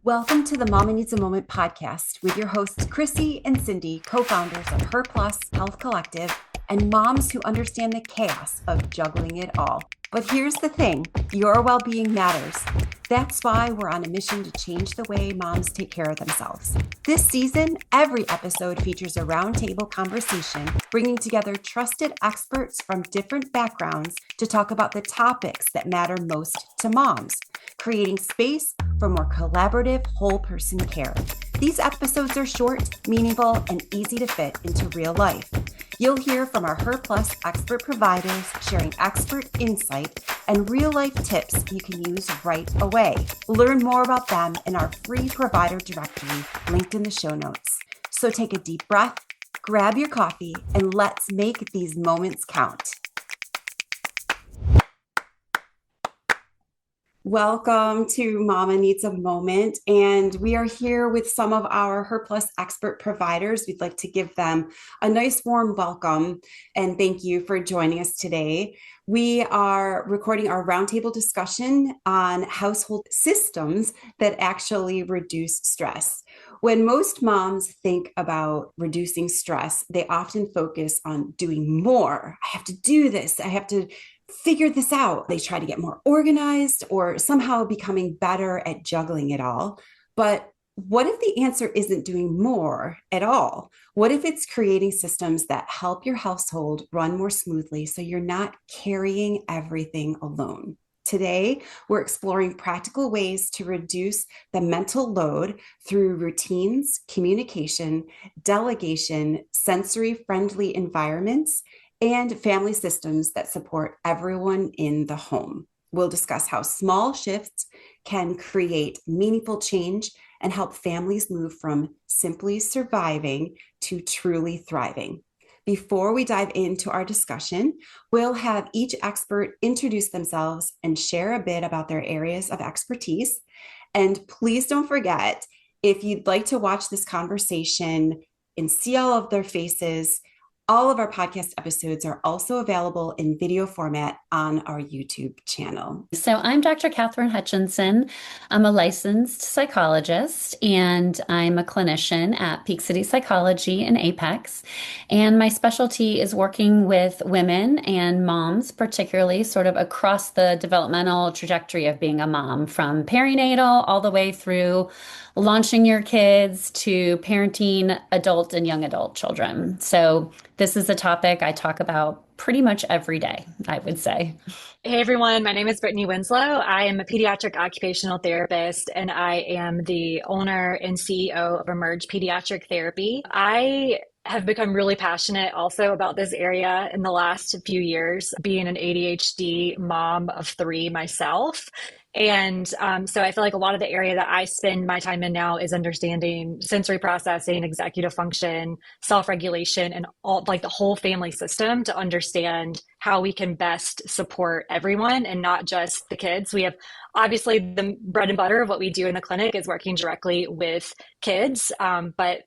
Welcome to the Mama Needs a Moment podcast with your hosts, Chrissy and Cindy, co-founders of HER Health Collective, and moms who understand the chaos of juggling it all. But here's the thing, your well-being matters. That's why we're on a mission to change the way moms take care of themselves. This season, every episode features a roundtable conversation, bringing together trusted experts from different backgrounds to talk about the topics that matter most to moms, creating space for more collaborative, whole person care. These episodes are short, meaningful, and easy to fit into real life. You'll hear from our HER expert providers sharing expert insight and real-life tips you can use right away. Learn more about them in our free provider directory linked in the show notes. So take a deep breath, grab your coffee, and let's make these moments count. Welcome to Mama Needs a Moment, and we are here with some of our HER expert providers. We'd like to give them a nice warm welcome and thank you for joining us today. We are recording our roundtable discussion on household systems that actually reduce stress. When most moms think about reducing stress, they often focus on doing more. I have to do this. I have to figure this out. They try to get more organized or somehow becoming better at juggling it all. But what if the answer isn't doing more at all? What if it's creating systems that help your household run more smoothly so you're not carrying everything alone? Today, we're exploring practical ways to reduce the mental load through routines, communication, delegation, sensory-friendly environments, and family systems that support everyone in the home. We'll discuss how small shifts can create meaningful change and help families move from simply surviving to truly thriving. Before we dive into our discussion, we'll have each expert introduce themselves and share a bit about their areas of expertise. And please don't forget, if you'd like to watch this conversation and see all of their faces, all of our podcast episodes are also available in video format on our YouTube channel. So I'm Dr. Catherine Hutchinson. I'm a licensed psychologist and I'm a clinician at Peak City Psychology in Apex. And my specialty is working with women and moms, particularly sort of across the developmental trajectory of being a mom, from perinatal all the way through launching your kids to parenting adult and young adult children. So this is a topic I talk about pretty much every day, I would say. Hey everyone, my name is Brittany Winslow. I am a pediatric occupational therapist and I am the owner and CEO of Emerge Pediatric Therapy. I have become really passionate also about this area in the last few years, being an ADHD mom of 3 myself. And so I feel like a lot of the area that I spend my time in now is understanding sensory processing, executive function, self-regulation, and all like the whole family system to understand how we can best support everyone and not just the kids. We have obviously the bread and butter of what we do in the clinic is working directly with kids, but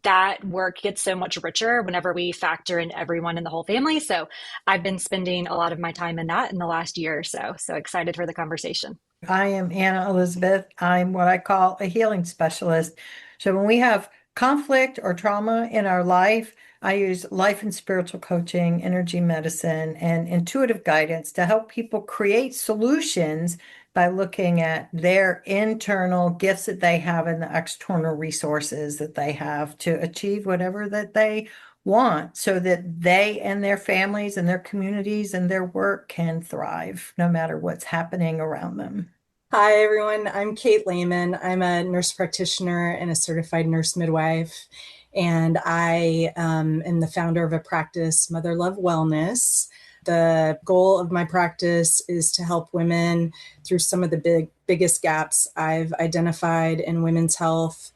that work gets so much richer whenever we factor in everyone in the whole family. So I've been spending a lot of my time in that in the last year or so. So excited for the conversation. I am Anna Elizabeth. I'm what I call a healing specialist. So when we have conflict or trauma in our life, I use life and spiritual coaching, energy medicine, and intuitive guidance to help people create solutions by looking at their internal gifts that they have and the external resources that they have to achieve whatever that they want so that they and their families and their communities and their work can thrive no matter what's happening around them. Hi, everyone. I'm Kate Lehman. I'm a nurse practitioner and a certified nurse midwife. And I am the founder of a practice, Mother Love Wellness. The goal of my practice is to help women through some of the biggest gaps I've identified in women's health,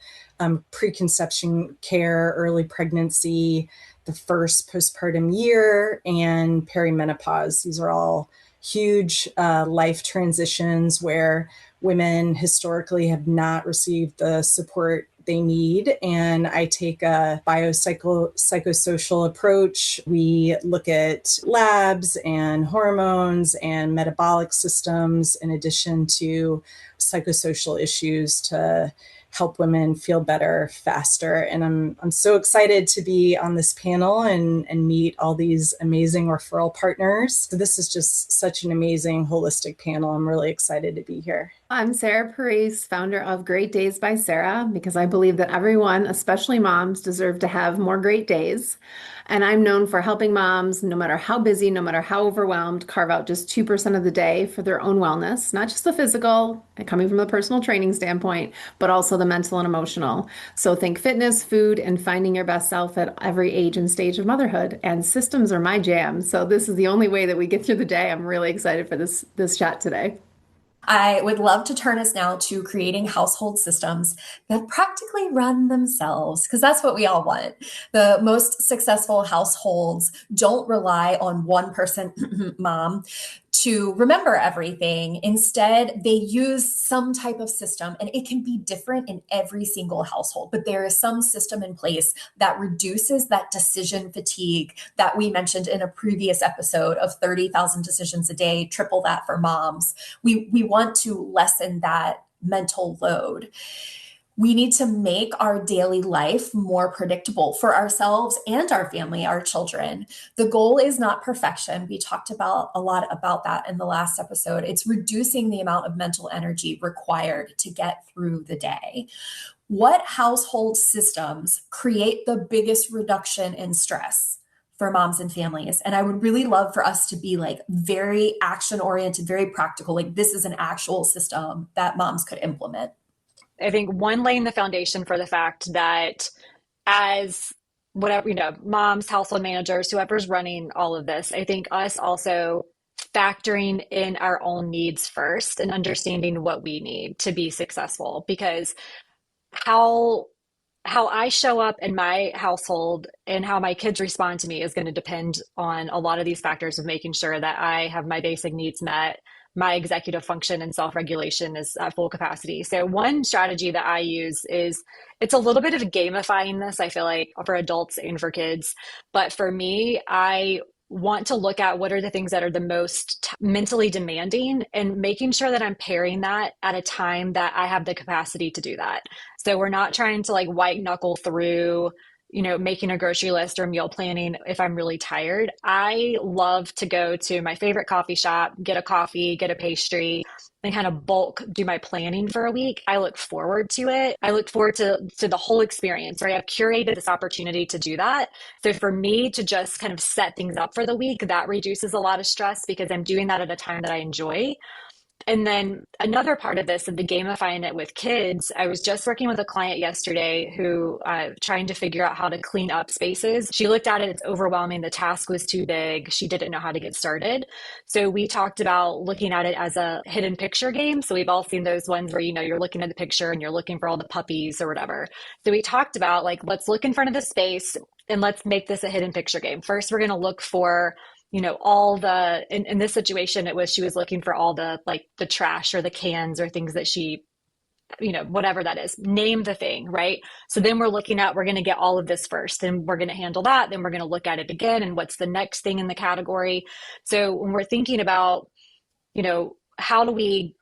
preconception care, early pregnancy, the first postpartum year, and perimenopause. These are all huge life transitions where women historically have not received the support they need. And I take a psychosocial approach. We look at labs and hormones and metabolic systems in addition to psychosocial issues to help women feel better faster. And I'm so excited to be on this panel and meet all these amazing referral partners. So this is just such an amazing holistic panel. I'm really excited to be here. I'm Sarah Parise, founder of Great Days by Sarah, because I believe that everyone, especially moms, deserve to have more great days. And I'm known for helping moms, no matter how busy, no matter how overwhelmed, carve out just 2% of the day for their own wellness, not just the physical, coming from the personal training standpoint, but also the mental and emotional. So think fitness, food, and finding your best self at every age and stage of motherhood. And systems are my jam. So this is the only way that we get through the day. I'm really excited for this chat today. I would love to turn us now to creating household systems that practically run themselves, because that's what we all want. The most successful households don't rely on one person, mom, to remember everything. Instead, they use some type of system, and it can be different in every single household, but there is some system in place that reduces that decision fatigue that we mentioned in a previous episode of 30,000 decisions a day, triple that for moms. We want to lessen that mental load. We need to make our daily life more predictable for ourselves and our family, our children. The goal is not perfection. We talked about a lot about that in the last episode. It's reducing the amount of mental energy required to get through the day. What household systems create the biggest reduction in stress for moms and families? And I would really love for us to be like very action oriented, very practical. Like this is an actual system that moms could implement. I think one, laying the foundation for the fact that as whatever, moms, household managers, whoever's running all of this, I think us also factoring in our own needs first and understanding what we need to be successful, because how I show up in my household and how my kids respond to me is going to depend on a lot of these factors of making sure that I have my basic needs met, my executive function and self-regulation is at full capacity. So one strategy that I use is, it's a little bit of gamifying this, I feel like, for adults and for kids. But for me, I want to look at what are the things that are the most mentally demanding and making sure that I'm pairing that at a time that I have the capacity to do that. So we're not trying to like white knuckle through making a grocery list or meal planning if I'm really tired. I love to go to my favorite coffee shop, get a coffee, get a pastry, and kind of bulk do my planning for a week. I look forward to it. I look forward to the whole experience, right? I've curated this opportunity to do that. So for me to just kind of set things up for the week, that reduces a lot of stress because I'm doing that at a time that I enjoy. And then another part of this, of the gamifying it with kids, I was just working with a client yesterday who trying to figure out how to clean up spaces. She looked at it, it's overwhelming. The task was too big. She didn't know how to get started. So we talked about looking at it as a hidden picture game. So we've all seen those ones where, you're looking at the picture and you're looking for all the puppies or whatever. So we talked about like, let's look in front of the space and let's make this a hidden picture game. First, we're going to look for all the, in this situation, she was looking for all the, like the trash or the cans or things that she, whatever that is, name the thing, right? So then we're going to get all of this first, then we're going to handle that. Then we're going to look at it again. And what's the next thing in the category? So when we're thinking about, how do we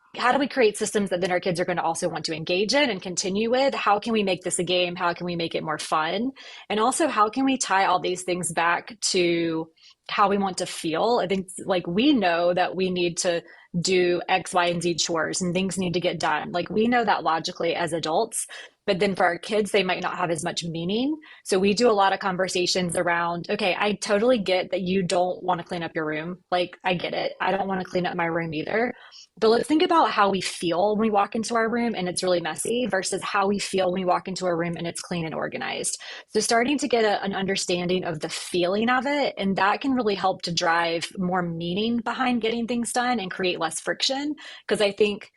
create systems that then our kids are going to also want to engage in and continue with? How can we make this a game? How can we make it more fun? And also, how can we tie all these things back to how we want to feel? I think like we know that we need to do X, Y, and Z chores and things need to get done. Like we know that logically as adults, but then for our kids, they might not have as much meaning. So we do a lot of conversations around, okay, I totally get that you don't want to clean up your room. Like I get it. I don't want to clean up my room either. But let's think about how we feel when we walk into our room and it's really messy versus how we feel when we walk into our room and it's clean and organized. So starting to get an understanding of the feeling of it, and that can really help to drive more meaning behind getting things done and create less friction. Because I think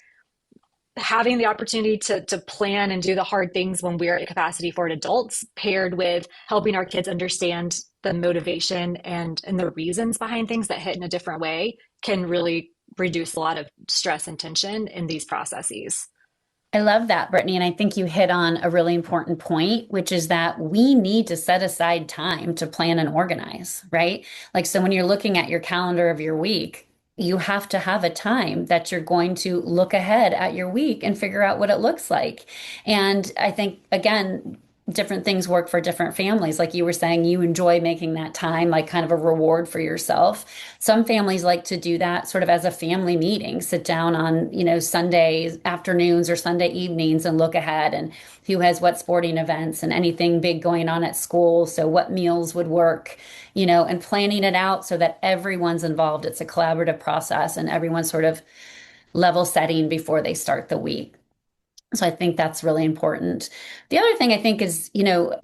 having the opportunity to plan and do the hard things when we're at capacity for it adults, paired with helping our kids understand the motivation and the reasons behind things that hit in a different way, can really reduce a lot of stress and tension in these processes. I love that, Brittany. And I think you hit on a really important point, which is that we need to set aside time to plan and organize, right? Like, so when you're looking at your calendar of your week, you have to have a time that you're going to look ahead at your week and figure out what it looks like. And I think, again, different things work for different families. Like you were saying, you enjoy making that time, like kind of a reward for yourself. Some families like to do that sort of as a family meeting, sit down on, Sunday afternoons or Sunday evenings and look ahead and who has what sporting events and anything big going on at school. So what meals would work, and planning it out so that everyone's involved. It's a collaborative process and everyone's sort of level setting before they start the week. So I think that's really important. The other thing I think is,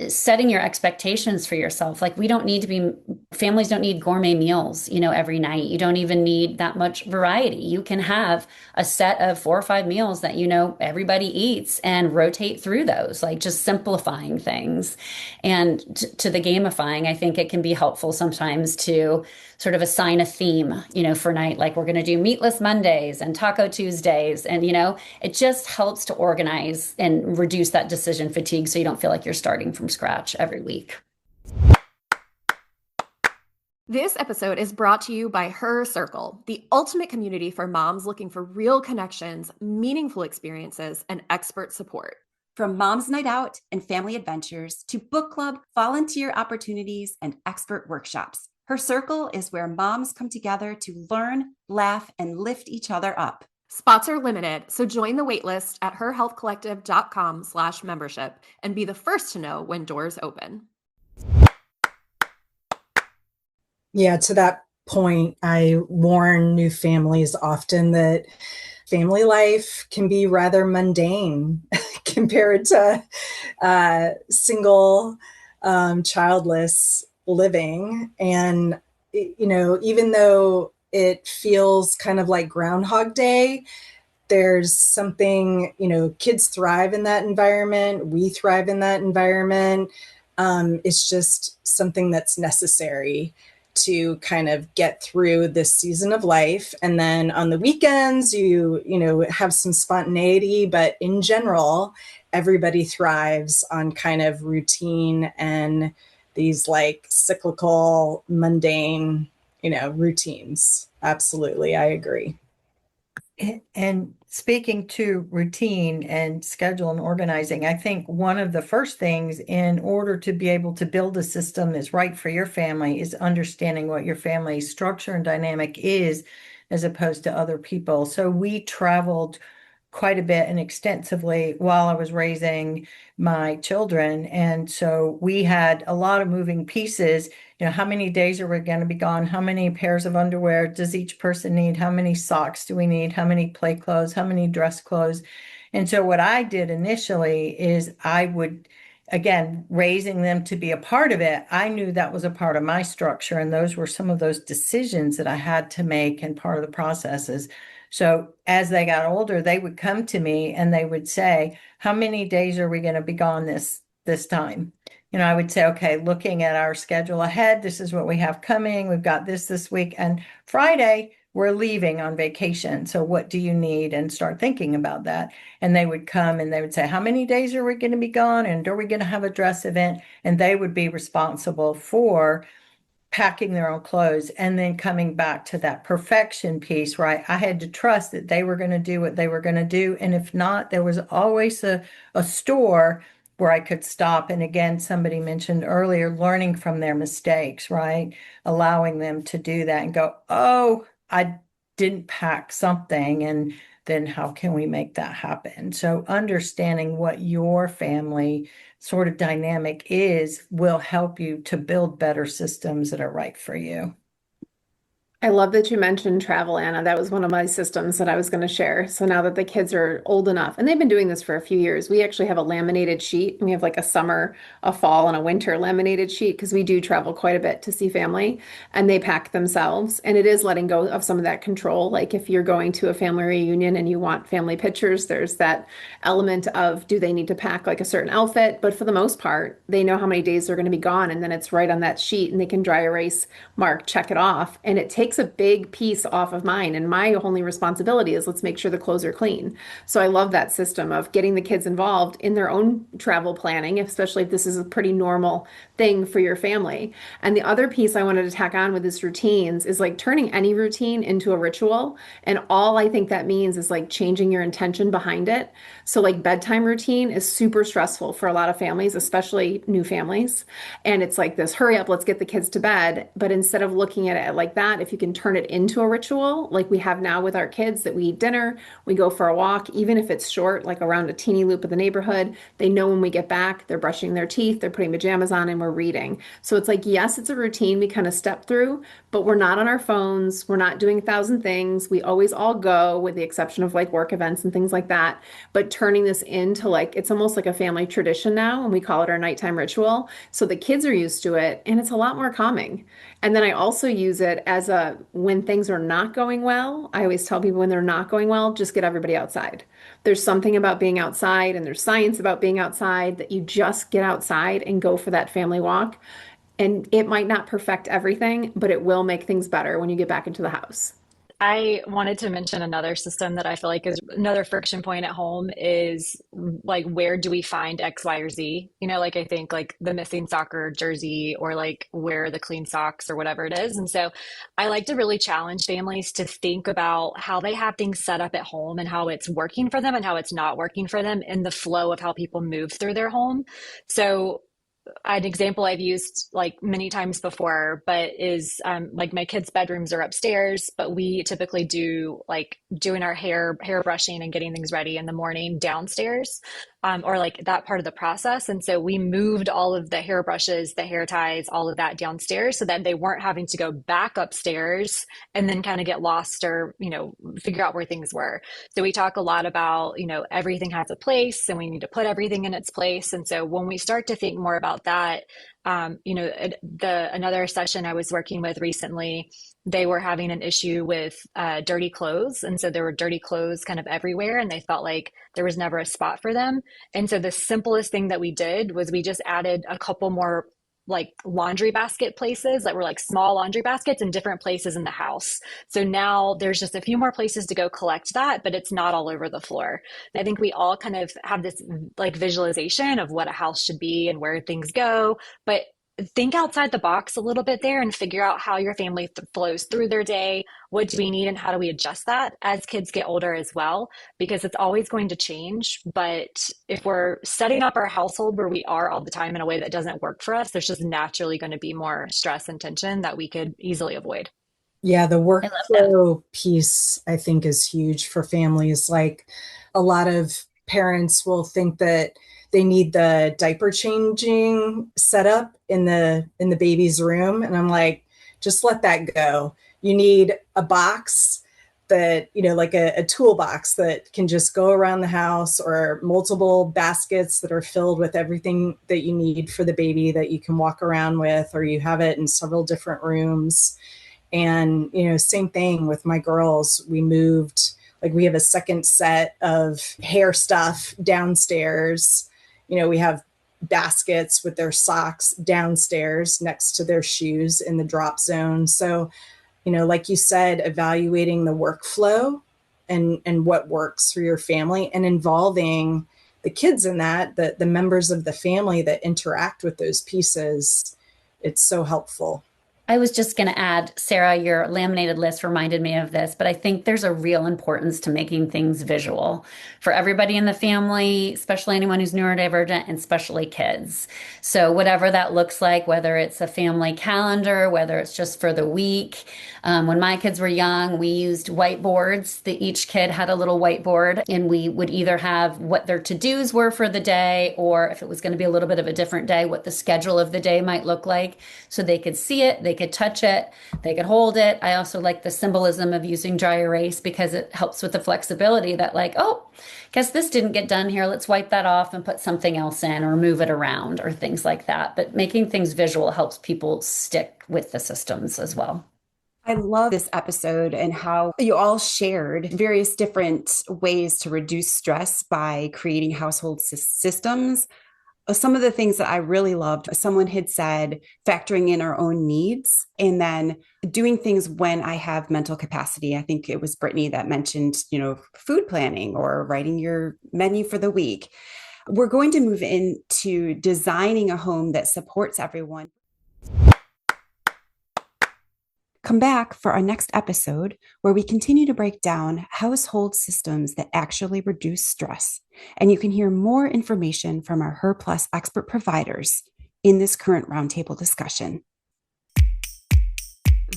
setting your expectations for yourself. Like families don't need gourmet meals, every night. You don't even need that much variety. You can have a set of 4 or 5 meals that, everybody eats and rotate through those, like just simplifying things. And to the gamifying, I think it can be helpful sometimes to sort of assign a theme, for night, like we're going to do meatless Mondays and taco Tuesdays. And, it just helps to organize and reduce that decision fatigue so you don't feel like you're starting from scratch every week. This episode is brought to you by HER Circle, the ultimate community for moms looking for real connections, meaningful experiences, and expert support. From mom's night out and family adventures to book club, volunteer opportunities, and expert workshops, HER Circle is where moms come together to learn, laugh, and lift each other up. Spots are limited, so join the waitlist at herhealthcollective.com/membership and be the first to know when doors open. Yeah, to that point, I warn new families often that family life can be rather mundane compared to single, childless living. And, even though it feels kind of like Groundhog Day, there's something, kids thrive in that environment. We thrive in that environment. It's just something that's necessary to kind of get through this season of life. And then on the weekends, you have some spontaneity, but in general, everybody thrives on kind of routine and these like cyclical, mundane, routines. Absolutely. I agree. And speaking to routine and schedule and organizing, I think one of the first things in order to be able to build a system that's right for your family is understanding what your family's structure and dynamic is as opposed to other people. So we traveled quite a bit and extensively while I was raising my children. And so we had a lot of moving pieces. How many days are we going to be gone? How many pairs of underwear does each person need? How many socks do we need? How many play clothes? How many dress clothes? And so what I did initially is I would, again, raising them to be a part of it, I knew that was a part of my structure. And those were some of those decisions that I had to make and part of the processes. So as they got older, they would come to me and they would say, how many days are we going to be gone this time? I would say, okay, looking at our schedule ahead, this is what we have coming. We've got this week. And Friday, we're leaving on vacation. So what do you need? And start thinking about that. And they would come and they would say, how many days are we going to be gone? And are we going to have a dress event? And they would be responsible for packing their own clothes and then coming back to that perfection piece, right? I had to trust that they were going to do what they were going to do. And if not, there was always a store where I could stop. And again, somebody mentioned earlier, learning from their mistakes, right? Allowing them to do that and go, oh, I didn't pack something. And then how can we make that happen? So understanding what your family sort of dynamic is will help you to build better systems that are right for you. I love that you mentioned travel, Anna. That was one of my systems that I was going to share. So now that the kids are old enough, and they've been doing this for a few years, we actually have a laminated sheet. We have like a summer, a fall, and a winter laminated sheet because we do travel quite a bit to see family, and they pack themselves. And it is letting go of some of that control. Like if you're going to a family reunion and you want family pictures, there's that element of do they need to pack like a certain outfit? But for the most part, they know how many days they're going to be gone, and then it's right on that sheet, and they can dry erase, mark, check it off, and it takes takes a big piece off of mine. And my only responsibility is let's make sure the clothes are clean. So I love that system of getting the kids involved in their own travel planning, especially if this is a pretty normal thing for your family. And the other piece I wanted to tack on with this routines is like turning any routine into a ritual. And all I think that means is like changing your intention behind it. So like bedtime routine is super stressful for a lot of families, especially new families. And it's like this, hurry up, let's get the kids to bed. But instead of looking at it like that, if you can turn it into a ritual, like we have now with our kids, that we eat dinner, we go for a walk, even if it's short, like around a teeny loop of the neighborhood, they know when we get back, they're brushing their teeth, they're putting pajamas on, and we're reading. So it's like, yes, it's a routine we kind of step through, but we're not on our phones. We're not doing 1,000 things. We always all go, with the exception of like work events and things like that. But turning this into like, it's almost like a family tradition now, and we call it our nighttime ritual. So the kids are used to it, and it's a lot more calming. And then I also use it as a, when things are not going well, I always tell people when they're not going well, just get everybody outside. There's something about being outside, and there's science about being outside, that you just get outside and go for that family walk. And it might not perfect everything, but it will make things better when you get back into the house. I wanted to mention another system that I feel like is another friction point at home is like, where do we find X, Y, or Z? You know, like I think like the missing soccer jersey, or like where are the clean socks, or whatever it is. And so I like to really challenge families to think about how they have things set up at home, and how it's working for them and how it's not working for them in the flow of how people move through their home. So an example I've used like many times before, but is like my kids' bedrooms are upstairs, but we typically do like doing our hair brushing and getting things ready in the morning downstairs, or like that part of the process. And so we moved all of the hair brushes, the hair ties, all of that downstairs, so that they weren't having to go back upstairs and then kind of get lost, or, you know, figure out where things were. So we talk a lot about, you know, everything has a place and we need to put everything in its place. And so when we start to think more about that, you know, another session I was working with recently, they were having an issue with dirty clothes. And so there were dirty clothes kind of everywhere, and they felt like there was never a spot for them. And so the simplest thing that we did was we just added a couple more like laundry basket places that were like small laundry baskets in different places in the house. So now there's just a few more places to go collect that, but it's not all over the floor. I think we all kind of have this like visualization of what a house should be and where things go, but think outside the box a little bit there and figure out how your family flows through their day. What do we need, and how do we adjust that as kids get older as well? Because it's always going to change. But if we're setting up our household where we are all the time in a way that doesn't work for us, there's just naturally going to be more stress and tension that we could easily avoid. Yeah, the I love that. workflow piece, I think, is huge for families. Like, a lot of parents will think that they need the diaper changing setup in the baby's room, and I'm like, just let that go. You need a box that, you know, like a toolbox that can just go around the house, or multiple baskets that are filled with everything that you need for the baby that you can walk around with, or you have it in several different rooms. And, you know, same thing with my girls. We moved, like, we have a second set of hair stuff downstairs. You know, we have baskets with their socks downstairs next to their shoes in the drop zone. So, you know, like you said, evaluating the workflow and what works for your family, and involving the kids in that, the members of the family that interact with those pieces. It's so helpful. I was just going to add, Sarah, your laminated list reminded me of this, but I think there's a real importance to making things visual for everybody in the family, especially anyone who's neurodivergent, and especially kids. So whatever that looks like, whether it's a family calendar, whether it's just for the week. When my kids were young, we used whiteboards. Each kid had a little whiteboard, and we would either have what their to-dos were for the day, or if it was going to be a little bit of a different day, what the schedule of the day might look like, so they could see it, they could touch it, they could hold it. I also like the symbolism of using dry erase, because it helps with the flexibility that, like, oh, guess this didn't get done here. Let's wipe that off and put something else in, or move it around, or things like that. But making things visual helps people stick with the systems as well. I love this episode and how you all shared various different ways to reduce stress by creating household systems. some of the things that I really loved, someone had said factoring in our own needs and then doing things when I have mental capacity. I think it was Brittany that mentioned, food planning or writing your menu for the week. We're going to move into designing a home that supports everyone. Come back for our next episode where we continue to break down household systems that actually reduce stress. And you can hear more information from our HER expert providers in this current roundtable discussion.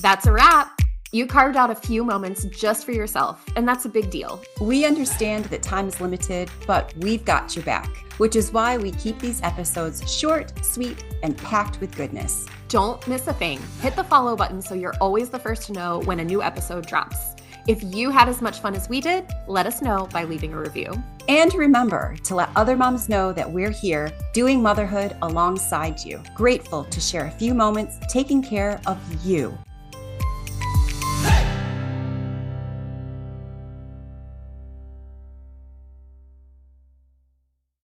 That's a wrap. You carved out a few moments just for yourself, and that's a big deal. We understand that time is limited, but we've got your back, which is why we keep these episodes short, sweet, and packed with goodness. Don't miss a thing. Hit the follow button so you're always the first to know when a new episode drops. If you had as much fun as we did, let us know by leaving a review. And remember to let other moms know that we're here doing motherhood alongside you. Grateful to share a few moments taking care of you.